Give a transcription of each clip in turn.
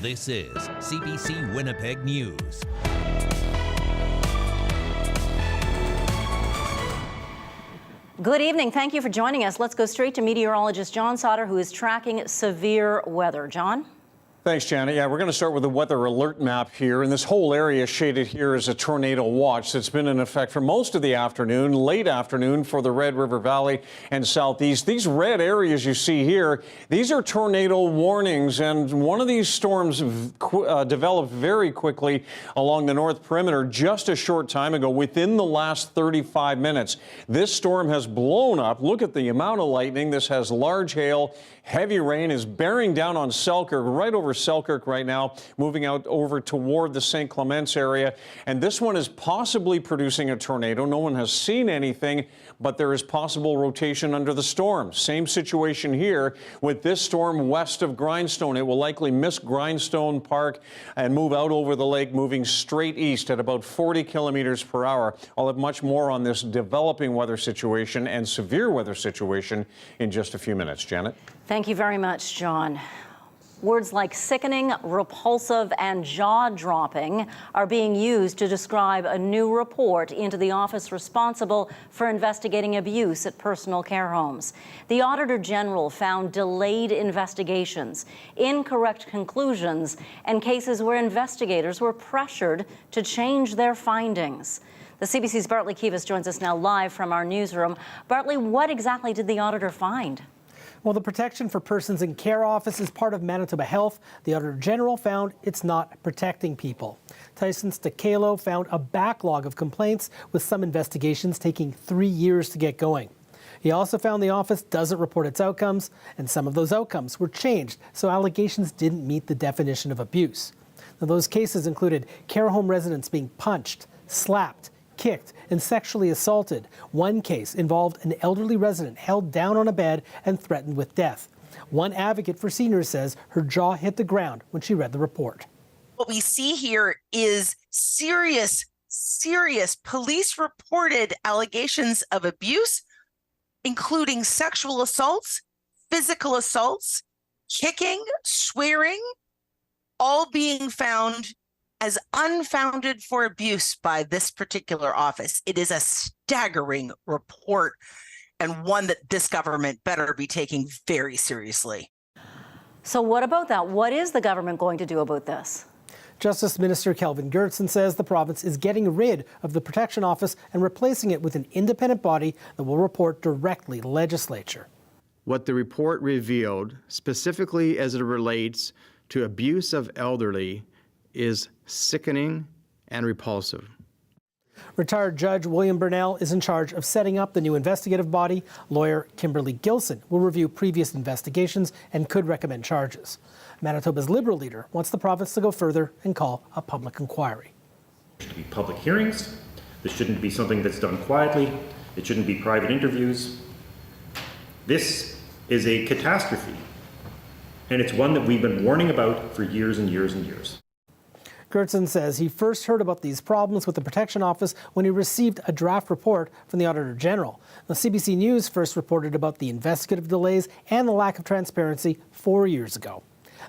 This is CBC Winnipeg News. Good evening. Thank you for joining us. Let's go straight to meteorologist John Sauter, who is tracking severe weather. John? Thanks, Janet. Yeah, we're going to start with the weather alert map here. And this whole area shaded here is a tornado watch that's been in effect for most of the afternoon, late afternoon for the Red River Valley and southeast. These red areas you see here, these are tornado warnings. And one of these storms developed very quickly along the north perimeter just a short time ago, within the last 35 minutes. This storm has blown up. Look at the amount of lightning. This has large hail. Heavy rain is bearing down on Selkirk, right over Selkirk right now, moving out over toward the St. Clements area. And this one is possibly producing a tornado. No one has seen anything, but there is possible rotation under the storm. Same situation here with this storm west of Grindstone. It will likely miss Grindstone Park and move out over the lake, moving straight east at about 40 kilometers per hour. I'll have much more on this developing weather situation and severe weather situation in just a few minutes. Janet? Thank you very much, John. Words like sickening, repulsive, and jaw-dropping are being used to describe a new report into the office responsible for investigating abuse at personal care homes. The Auditor General found delayed investigations, incorrect conclusions, and cases where investigators were pressured to change their findings. The CBC's Bartley Kivas joins us now live from our newsroom. Bartley, what exactly did the auditor find? Well, the protection for persons in care office is part of Manitoba Health. The Auditor General found it's not protecting people. Tyson Stakalo found a backlog of complaints, with some investigations taking 3 years to get going. He also found the office doesn't report its outcomes, and some of those outcomes were changed, so allegations didn't meet the definition of abuse. Now, those cases included care home residents being punched, slapped, kicked, and sexually assaulted. One case involved an elderly resident held down on a bed and threatened with death. One advocate for seniors says her jaw hit the ground when she read the report. What we see here is serious police reported allegations of abuse, including sexual assaults, physical assaults, kicking, swearing, all being found as unfounded for abuse by this particular office. It is a staggering report, and one that this government better be taking very seriously. So what about that? What is the government going to do about this? Justice Minister Kelvin Gertsen says the province is getting rid of the Protection Office and replacing it with an independent body that will report directly to the legislature. What the report revealed, specifically as it relates to abuse of elderly, is sickening and repulsive. Retired Judge William Burnell is in charge of setting up the new investigative body. Lawyer Kimberly Gilson will review previous investigations and could recommend charges. Manitoba's Liberal leader wants the province to go further and call a public inquiry. There should be public hearings. This shouldn't be something that's done quietly. It shouldn't be private interviews. This is a catastrophe, and it's one that we've been warning about for years and years and years. Gertsen says he first heard about these problems with the Protection Office when he received a draft report from the Auditor General. The CBC News first reported about the investigative delays and the lack of transparency 4 years ago.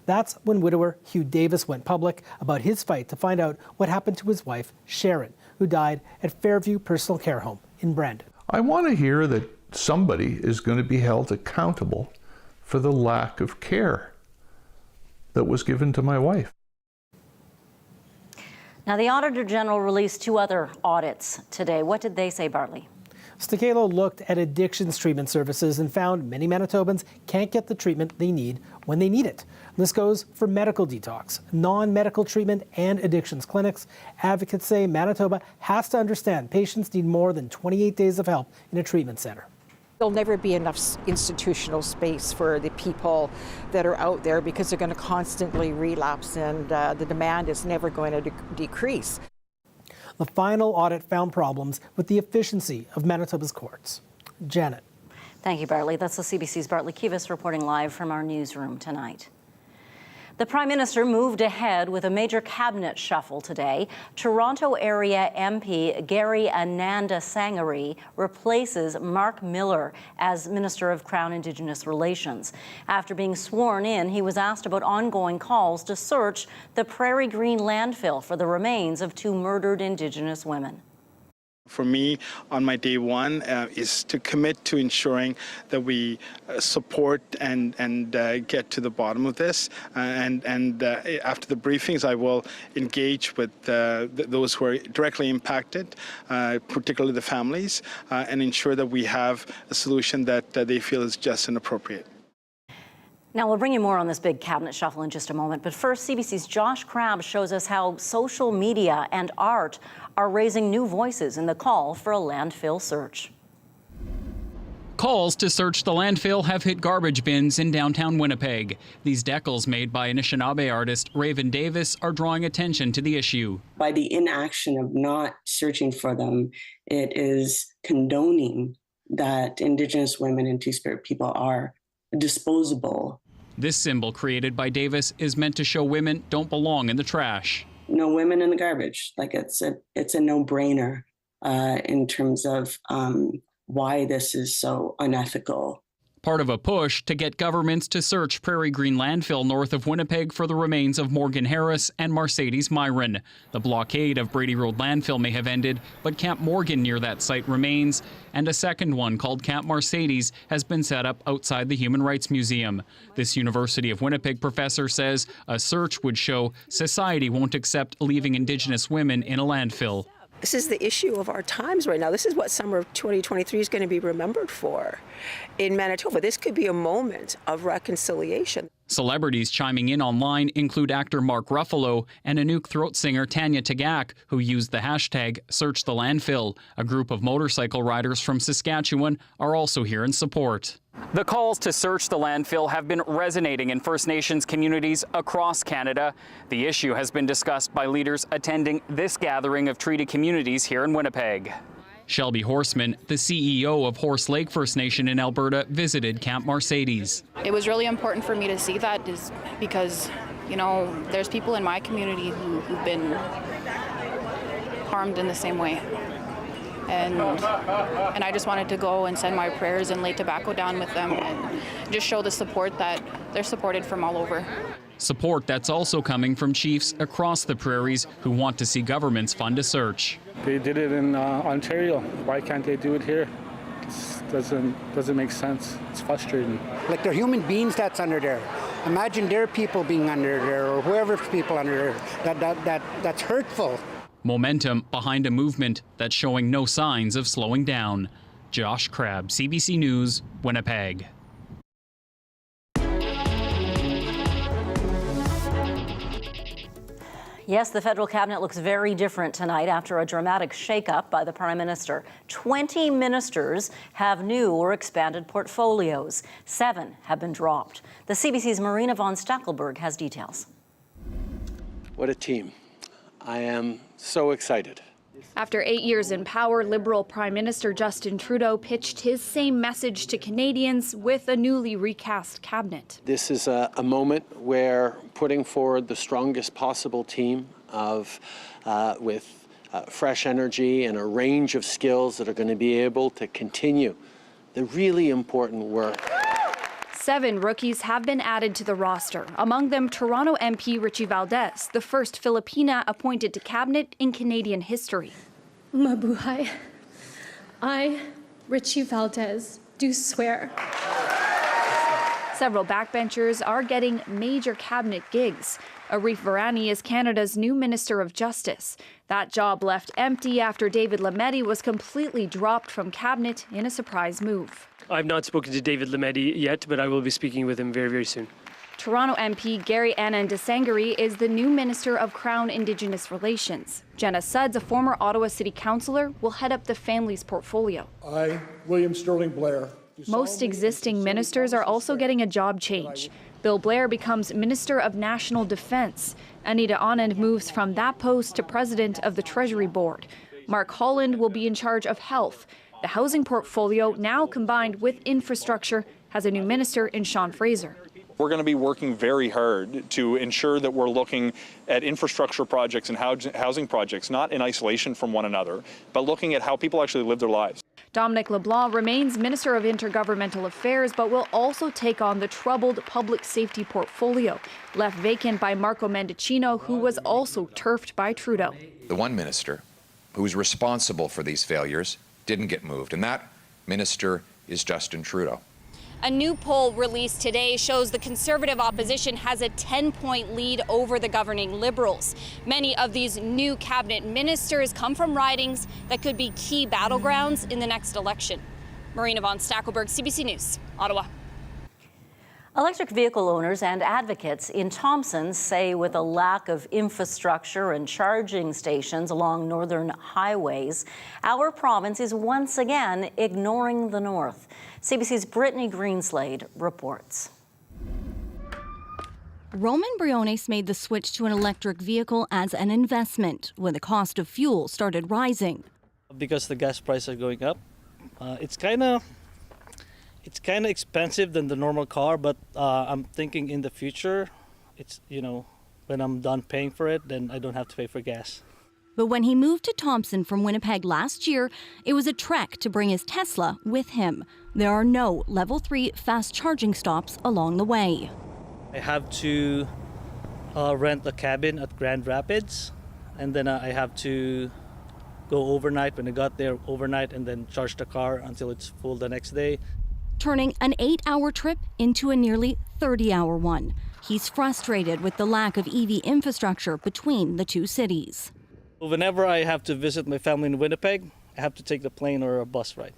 That's when widower Hugh Davis went public about his fight to find out what happened to his wife, Sharon, who died at Fairview Personal Care Home in Brandon. I want to hear that somebody is going to be held accountable for the lack of care that was given to my wife. Now, the Auditor General released 2 other audits today. What did they say, Bartley? Stakalo looked at addictions treatment services and found many Manitobans can't get the treatment they need when they need it. This goes for medical detox, non-medical treatment, and addictions clinics. Advocates say Manitoba has to understand patients need more than 28 days of help in a treatment center. There'll never be enough institutional space for the people that are out there because they're going to constantly relapse, and the demand is never going to decrease. The final audit found problems with the efficiency of Manitoba's courts. Janet. Thank you, Bartley. That's the CBC's Bartley Kivas reporting live from our newsroom tonight. The Prime Minister moved ahead with a major cabinet shuffle today. Toronto area MP Gary Ananda Sangari replaces Mark Miller as Minister of Crown Indigenous Relations. After being sworn in, he was asked about ongoing calls to search the Prairie Green landfill for the remains of 2 murdered Indigenous women. For me, on my day one, is to commit to ensuring that we support and get to the bottom of this. And after the briefings, I will engage with those who are directly impacted, particularly the families, and ensure that we have a solution that they feel is just and appropriate. Now, we'll bring you more on this big cabinet shuffle in just a moment. But first, CBC's Josh Crabb shows us how social media and art are raising new voices in the call for a landfill search. Calls to search the landfill have hit garbage bins in downtown Winnipeg. These decals made by Anishinaabe artist Raven Davis are drawing attention to the issue. By the inaction of not searching for them, it is condoning that Indigenous women and Two-Spirit people are disposable. This symbol created by Davis is meant to show women don't belong in the trash. No women in the garbage. Like it's a no-brainer in terms of why this is so unethical. Part of a push to get governments to search Prairie Green landfill north of Winnipeg for the remains of Morgan Harris and Mercedes Myron. The blockade of Brady Road landfill may have ended, but Camp Morgan near that site remains, and a second one called Camp Mercedes has been set up outside the Human Rights Museum. This University of Winnipeg professor says a search would show society won't accept leaving Indigenous women in a landfill. This is the issue of our times right now. This is what summer of 2023 is going to be remembered for in Manitoba. This could be a moment of reconciliation. Celebrities chiming in online include actor Mark Ruffalo and Inuk throat singer Tanya Tagak, who used the hashtag #SearchTheLandfill. A group of motorcycle riders from Saskatchewan are also here in support. The calls to search the landfill have been resonating in First Nations communities across Canada. The issue has been discussed by leaders attending this gathering of treaty communities here in Winnipeg. Shelby Horseman, the CEO of Horse Lake First Nation in Alberta, visited Camp Mercedes. It was really important for me to see that is because, you know, there's people in my community who've been harmed in the same way. And I just wanted to go and send my prayers and lay tobacco down with them and just show the support that they're supported from all over. Support that's also coming from chiefs across the prairies who want to see governments fund a search. They did it in Ontario. Why can't they do it here? It doesn't make sense. It's frustrating. Like they're human beings that's under there. Imagine their people being under there or whoever's people under there. That's hurtful. Momentum behind a movement that's showing no signs of slowing down. Josh Crabb, CBC News, Winnipeg. Yes, the federal cabinet looks very different tonight after a dramatic shakeup by the Prime Minister. 20 ministers have new or expanded portfolios. 7 have been dropped. The CBC's Marina von Stackelberg has details. What a team. I am so excited. After 8 years in power, Liberal Prime Minister Justin Trudeau pitched his same message to Canadians with a newly recast cabinet. This is a moment where putting forward the strongest possible team with fresh energy and a range of skills that are going to be able to continue the really important work. 7 rookies have been added to the roster, among them Toronto MP Richie Valdez, the first Filipina appointed to cabinet in Canadian history. Mabuhay. I, Richie Valdez, do swear. Several backbenchers are getting major cabinet gigs. Arif Virani is Canada's new Minister of Justice. That job left empty after David Lametti was completely dropped from cabinet in a surprise move. I've not spoken to David Lametti yet, but I will be speaking with him very, very soon. Toronto MP Gary Ananda Sangari is the new Minister of Crown Indigenous Relations. Jenna Sudds, a former Ottawa City Councillor, will head up the family's portfolio. I, William Sterling Blair. Most existing ministers are also getting a job change. Bill Blair becomes Minister of National Defence. Anita Anand moves from that post to President of the Treasury Board. Mark Holland will be in charge of health. The housing portfolio, now combined with infrastructure, has a new minister in Sean Fraser. we're going to be working very hard to ensure that we're looking at infrastructure projects and housing projects, not in isolation from one another, but looking at how people actually live their lives. Dominic LeBlanc remains Minister of Intergovernmental Affairs, but will also take on the troubled public safety portfolio, left vacant by Marco Mendicino, who was also turfed by Trudeau. The one minister who was responsible for these failures didn't get moved, and that minister is Justin Trudeau. A new poll released today shows the Conservative opposition has a 10-point lead over the governing Liberals. Many of these new cabinet ministers come from ridings that could be key battlegrounds in the next election. Marina von Stackelberg, CBC News, Ottawa. Electric vehicle owners and advocates in Thompson say with a lack of infrastructure and charging stations along northern highways, our province is once again ignoring the north. CBC's Brittany Greenslade reports. Roman Briones made the switch to an electric vehicle as an investment when the cost of fuel started rising. Because the gas prices are going up, it's kind of expensive than the normal car, but I'm thinking in the future, when I'm done paying for it, then I don't have to pay for gas. But when he moved to Thompson from Winnipeg last year, it was a trek to bring his Tesla with him. There are no level 3 fast charging stops along the way. I have to rent a cabin at Grand Rapids, and then I have to go overnight when I got there overnight and then charge the car until it's full the next day. Turning an 8-hour trip into a nearly 30-hour one. He's frustrated with the lack of EV infrastructure between the two cities. Whenever I have to visit my family in Winnipeg, I have to take the plane or a bus ride.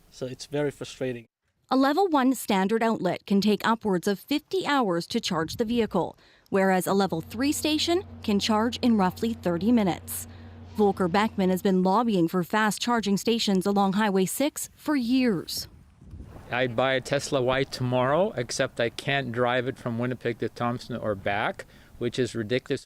So it's very frustrating. A level 1 standard outlet can take upwards of 50 hours to charge the vehicle, whereas a level 3 station can charge in roughly 30 minutes. Volker Beckman has been lobbying for fast charging stations along Highway 6 for years. I'd buy a Tesla Y tomorrow, except I can't drive it from Winnipeg to Thompson or back, which is ridiculous.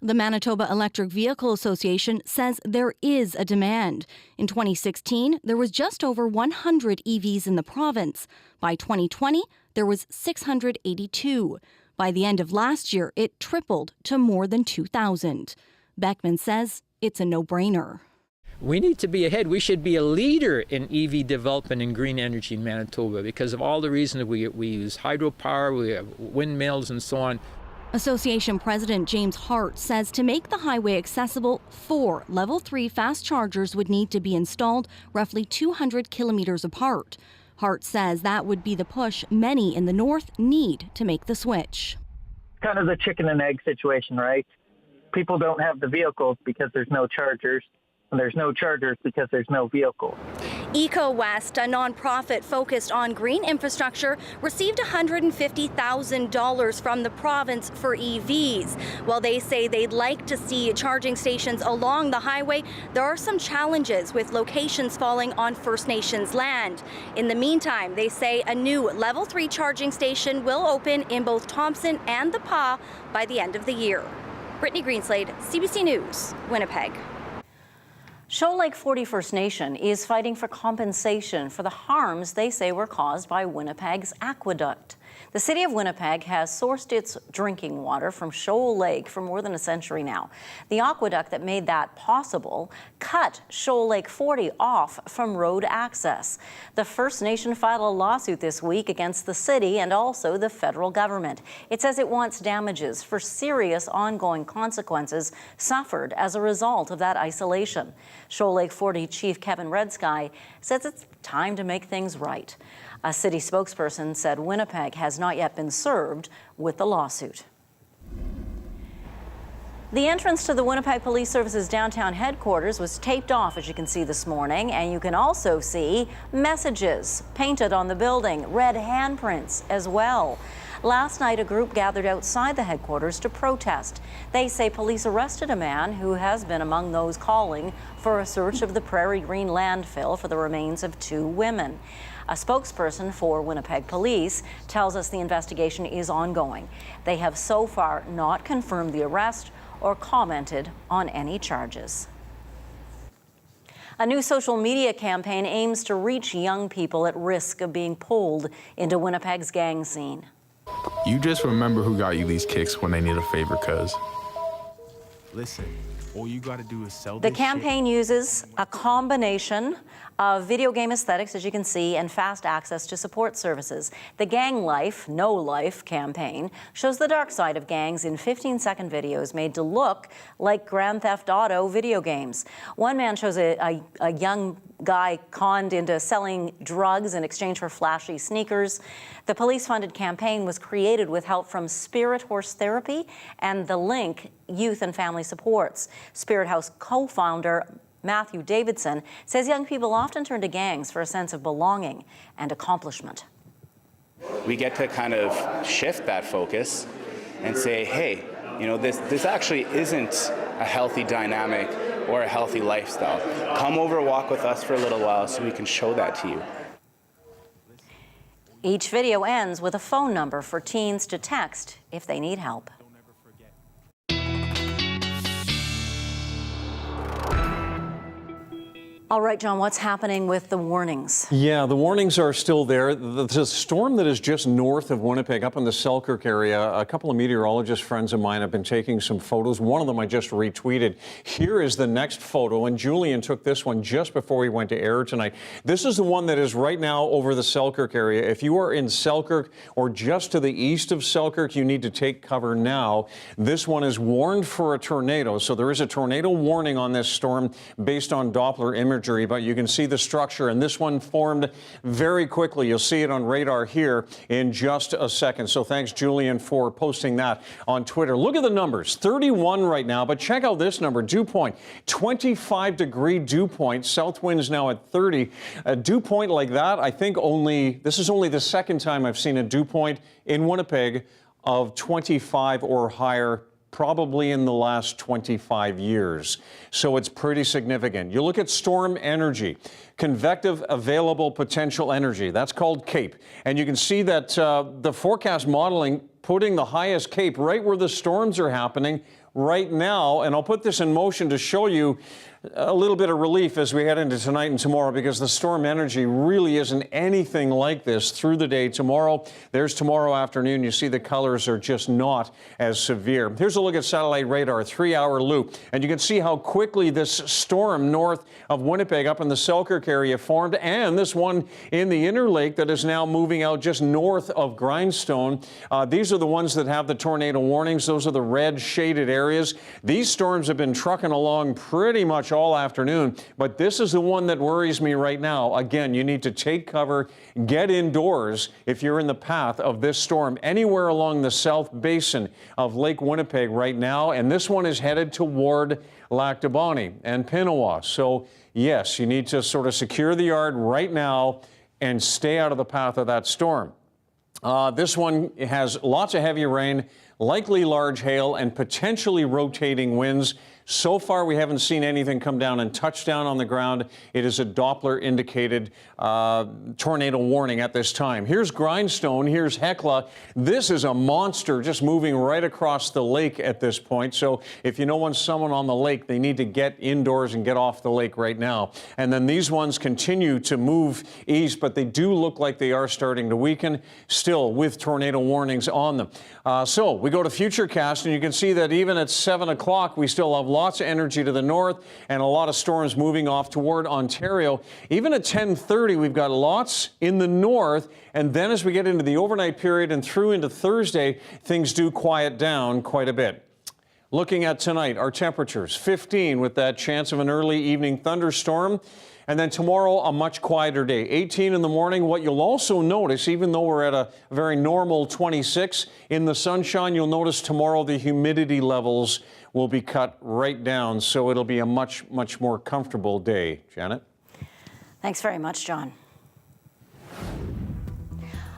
The Manitoba Electric Vehicle Association says there is a demand. In 2016, there was just over 100 EVs in the province. By 2020, there was 682. By the end of last year, it tripled to more than 2,000. Beckman says it's a no-brainer. We need to be ahead. We should be a leader in EV development and green energy in Manitoba because of all the reasons we use hydropower, we have windmills and so on. Association President James Hart says to make the highway accessible, 4 level 3 fast chargers would need to be installed roughly 200 kilometers apart. Hart says that would be the push many in the north need to make the switch. Kind of the chicken and egg situation, right? People don't have the vehicles because there's no chargers, and there's no chargers because there's no vehicles. EcoWest, a nonprofit focused on green infrastructure, received $150,000 from the province for EVs. While they say they'd like to see charging stations along the highway, there are some challenges with locations falling on First Nations land. In the meantime, they say a new level 3 charging station will open in both Thompson and the Pas by the end of the year. Brittany Greenslade, CBC News, Winnipeg. Shoal Lake 40 First Nation is fighting for compensation for the harms they say were caused by Winnipeg's aqueduct. The city of Winnipeg has sourced its drinking water from Shoal Lake for more than a century now. The aqueduct that made that possible cut Shoal Lake 40 off from road access. The First Nation filed a lawsuit this week against the city and also the federal government. It says it wants damages for serious ongoing consequences suffered as a result of that isolation. Shoal Lake 40 Chief Kevin Redsky says it's time to make things right. A city spokesperson said Winnipeg has not yet been served with the lawsuit. The entrance to the Winnipeg Police Service's downtown headquarters was taped off, as you can see this morning, and you can also see messages painted on the building, red handprints as well. Last night, a group gathered outside the headquarters to protest. They say police arrested a man who has been among those calling for a search of the Prairie Green landfill for the remains of 2 women. A spokesperson for Winnipeg Police tells us the investigation is ongoing. They have so far not confirmed the arrest or commented on any charges. A new social media campaign aims to reach young people at risk of being pulled into Winnipeg's gang scene. You just remember who got you these kicks when they need a favor, cuz. Listen, all you gotta do is sell The this campaign uses a combination of video game aesthetics, as you can see, and fast access to support services. The Gang Life, No Life campaign shows the dark side of gangs in 15-second videos made to look like Grand Theft Auto video games. One man shows a young guy conned into selling drugs in exchange for flashy sneakers. The police-funded campaign was created with help from Spirit Horse Therapy and the Link Youth and Family Supports. Spirit House co-founder Matthew Davidson says young people often turn to gangs for a sense of belonging and accomplishment. We get to kind of shift that focus and say, hey, you know, this actually isn't a healthy dynamic or a healthy lifestyle. Come over, walk with us for a little while so we can show that to you. Each video ends with a phone number for teens to text if they need help. All right, John, what's happening with the warnings? Yeah, the warnings are still there. The storm that is just north of Winnipeg, up in the Selkirk area, a couple of meteorologist friends of mine have been taking some photos. One of them I just retweeted. Here is the next photo, and Julian took this one just before we went to air tonight. This is the one that is right now over the Selkirk area. If you are in Selkirk or just to the east of Selkirk, you need to take cover now. This one is warned for a tornado, so there is a tornado warning on this storm based on Doppler imagery. But you can see the structure, and this one formed very quickly. You'll see it on radar here in just a second. So thanks, Julian, for posting that on Twitter. Look at the numbers, 31 right now, but check out this number, dew point, 25-degree dew point. South winds now at 30. A dew point like that, I think this is only the second time I've seen a dew point in Winnipeg of 25 or higher, probably in the last 25 years. So it's pretty significant. You look at storm energy, convective available potential energy. That's called CAPE. And you can see that the forecast modeling putting the highest CAPE right where the storms are happening right now. And I'll put this in motion to show you a little bit of relief as we head into tonight and tomorrow, because the storm energy really isn't anything like this through the day. Tomorrow, there's tomorrow afternoon. You see the colors are just not as severe. Here's a look at satellite radar, 3-hour loop. And you can see how quickly this storm north of Winnipeg up in the Selkirk area formed, and this one in the inner lake that is now moving out just north of Grindstone. These are the ones that have the tornado warnings. Those are the red shaded areas. These storms have been trucking along pretty much all afternoon, but this is the one that worries me right now. Again, you need to take cover, get indoors if you're in the path of this storm anywhere along the south basin of Lake Winnipeg right now, and this one is headed toward Lac du Bonnet and Pinawa. So yes, you need to sort of secure the yard right now and stay out of the path of that storm. This one has lots of heavy rain, likely large hail, and potentially rotating winds. So far, we haven't seen anything come down and touch down on the ground. It is a Doppler-indicated tornado warning at this time. Here's Grindstone. Here's Hecla. This is a monster just moving right across the lake at this point. So if you know someone on the lake, they need to get indoors and get off the lake right now. And then these ones continue to move east, but they do look like they are starting to weaken, still with tornado warnings on them. So we go to Futurecast, and you can see that even at 7 o'clock, we still have lots of energy to the north and a lot of storms moving off toward Ontario. Even at 10:30, we've got lots in the north. And then as we get into the overnight period and through into Thursday, things do quiet down quite a bit. Looking at tonight, our temperatures, 15 with that chance of an early evening thunderstorm. And then tomorrow, a much quieter day, 18 in the morning. What you'll also notice, even though we're at a very normal 26 in the sunshine, you'll notice tomorrow the humidity levels will be cut right down. So it'll be a much, much more comfortable day. Janet? Thanks very much, John.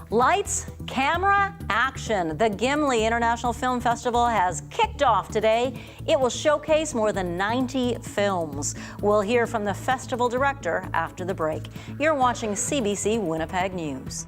Lights, camera, action. The Gimli International Film Festival has kicked off today. It will showcase more than 90 films. We'll hear from the festival director after the break. You're watching CBC Winnipeg News.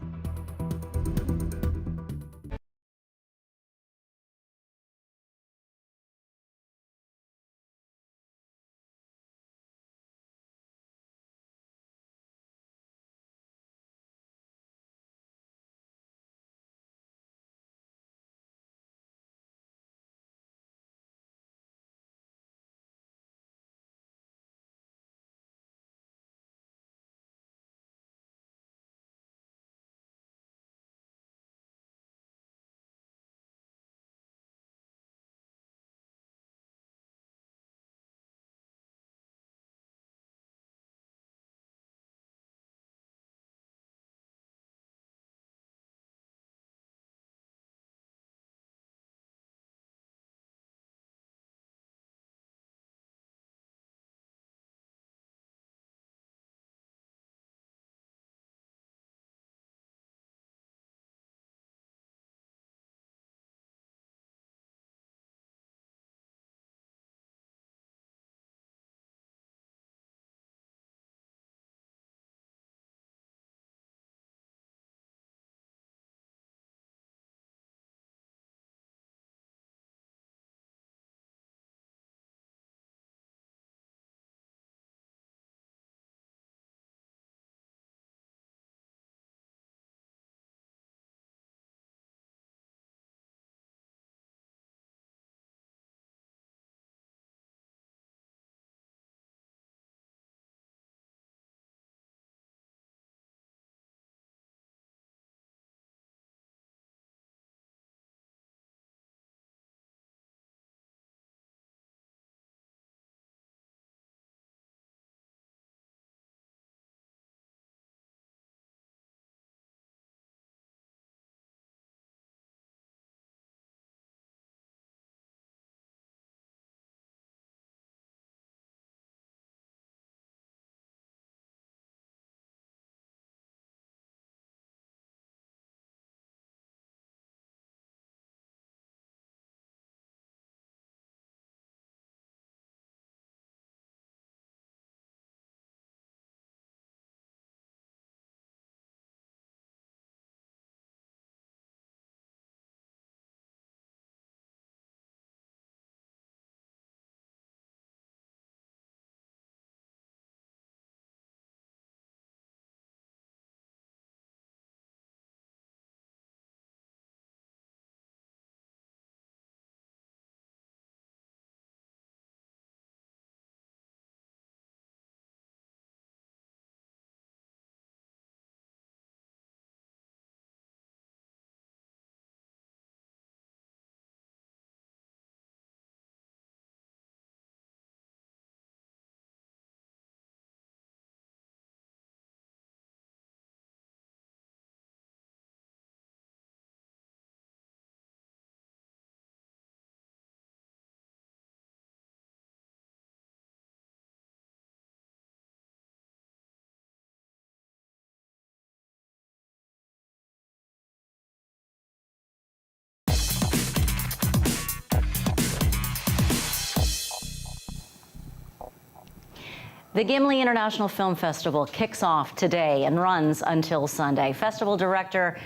The Gimli International Film Festival kicks off today and runs until Sunday. Festival director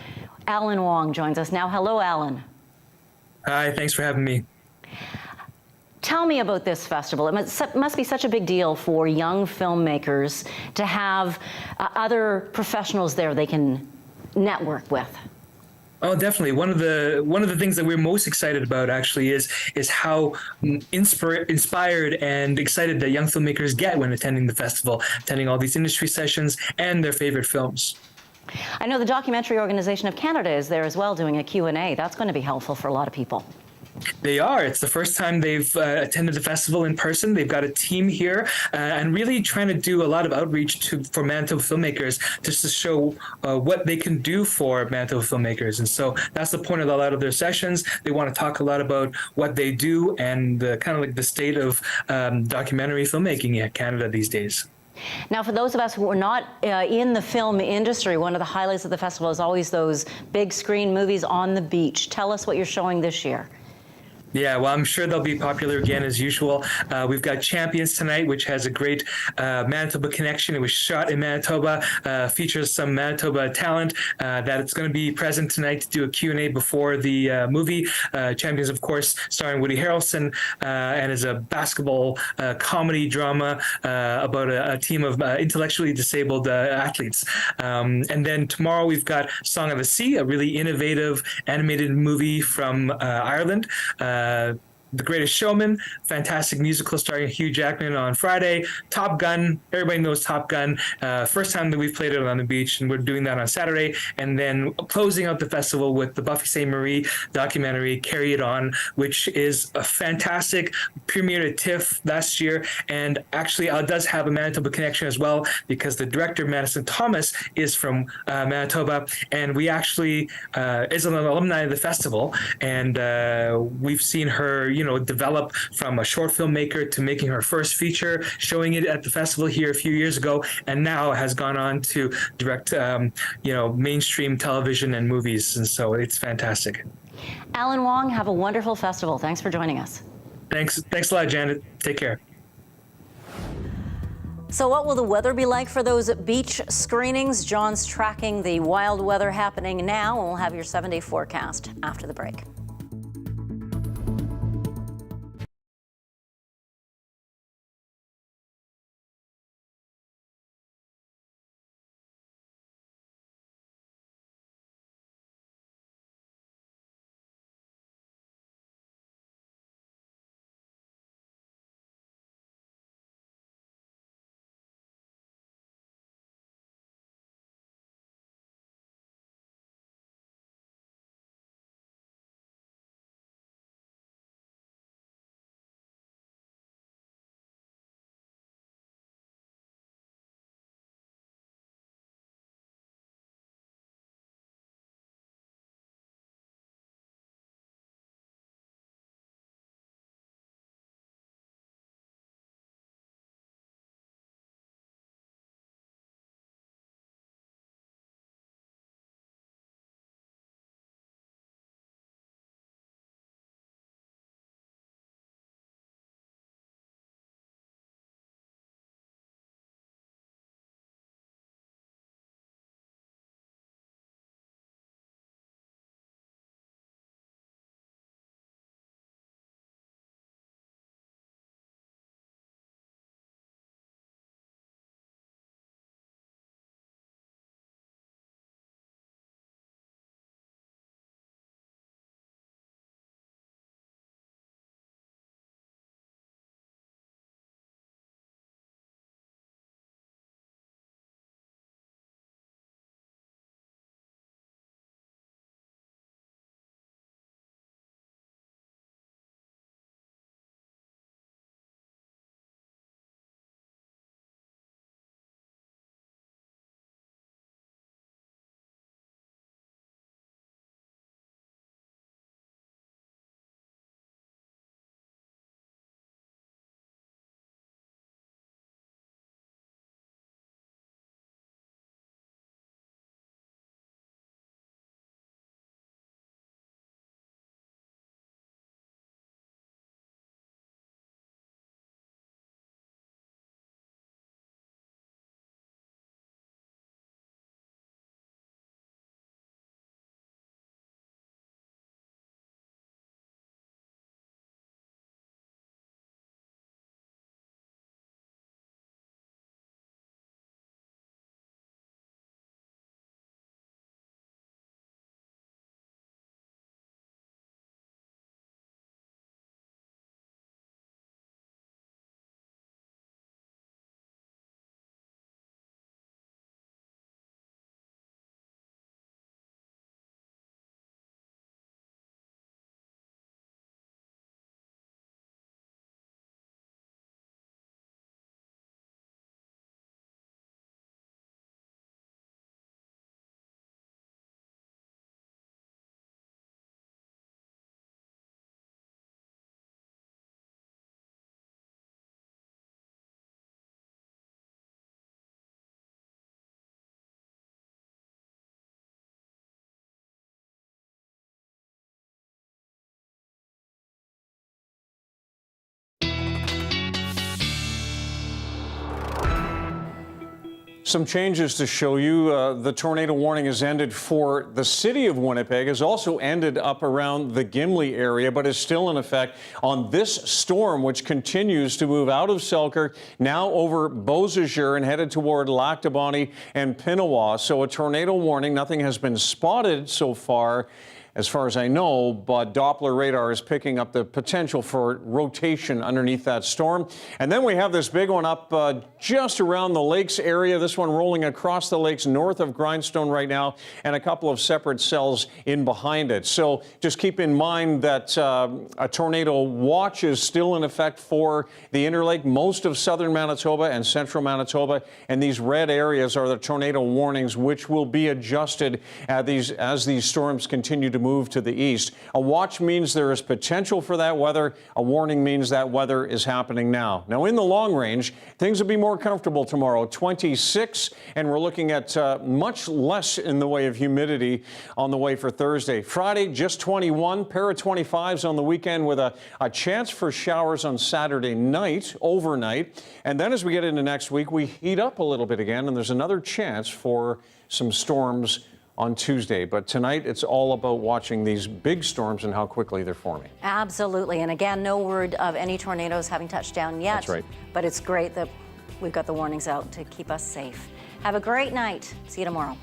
Alan Wong joins us now. Hello, Alan. Hi, thanks for having me. Tell me about this festival. It must be such a big deal for young filmmakers to have other professionals there they can network with. Oh, definitely. One of the things that we're most excited about actually is how inspired and excited that young filmmakers get when attending the festival, attending all these industry sessions and their favorite films. I know the Documentary Organization of Canada is there as well doing a Q&A. That's going to be helpful for a lot of people. They are. It's the first time they've attended the festival in person. They've got a team here and really trying to do a lot of outreach for Manitoba filmmakers just to show what they can do for Manitoba filmmakers. And so that's the point of a lot of their sessions. They want to talk a lot about what they do and kind of like the state of documentary filmmaking in Canada these days. Now, for those of us who are not in the film industry, one of the highlights of the festival is always those big screen movies on the beach. Tell us what you're showing this year. Yeah, well, I'm sure they'll be popular again as usual. We've got Champions tonight, which has a great Manitoba connection. It was shot in Manitoba, features some Manitoba talent that it's going to be present tonight to do a Q&A before the movie. Champions, of course, starring Woody Harrelson, and is a basketball comedy drama about a team of intellectually disabled athletes. And then tomorrow we've got Song of the Sea, a really innovative animated movie from Ireland. The Greatest Showman, fantastic musical starring Hugh Jackman on Friday. Top Gun, everybody knows Top Gun. First time that we've played it on the beach, and we're doing that on Saturday. And then closing out the festival with the Buffy Sainte-Marie documentary, Carry It On, which is a fantastic, premiered at TIFF last year. And actually does have a Manitoba connection as well, because the director, Madison Thomas, is from Manitoba. And we actually is an alumni of the festival. And we've seen her, develop from a short filmmaker to making her first feature, showing it at the festival here a few years ago, and now has gone on to direct, mainstream television and movies. And so it's fantastic. Alan Wong, have a wonderful festival. Thanks for joining us. Thanks a lot, Janet. Take care. So what will the weather be like for those beach screenings? John's tracking the wild weather happening now, and we'll have your 7-day forecast after the break. Some changes to show you. The tornado warning has ended for the city of Winnipeg, has also ended up around the Gimli area, but is still in effect on this storm, which continues to move out of Selkirk, now over Beausejour and headed toward Lac du Bonnet and Pinawa. So a tornado warning. Nothing has been spotted so far as I know, but Doppler radar is picking up the potential for rotation underneath that storm. And then we have this big one up just around the lakes area, this one rolling across the lakes north of Grindstone right now, and a couple of separate cells in behind it. So just keep in mind that a tornado watch is still in effect for the Interlake, most of southern Manitoba and central Manitoba, and these red areas are the tornado warnings, which will be adjusted as these storms continue to move to the east. A watch means there is potential for that weather. A warning means that weather is happening now. Now, in the long range, things will be more comfortable tomorrow. 26, and we're looking at much less in the way of humidity on the way for Thursday. Friday, just 21, pair of 25s on the weekend with a chance for showers on Saturday night, overnight. And then as we get into next week, we heat up a little bit again, and there's another chance for some storms on Tuesday. But tonight, it's all about watching these big storms and how quickly they're forming. Absolutely. And again, no word of any tornadoes having touched down yet. That's right. But it's great that we've got the warnings out to keep us safe. Have a great night. See you tomorrow.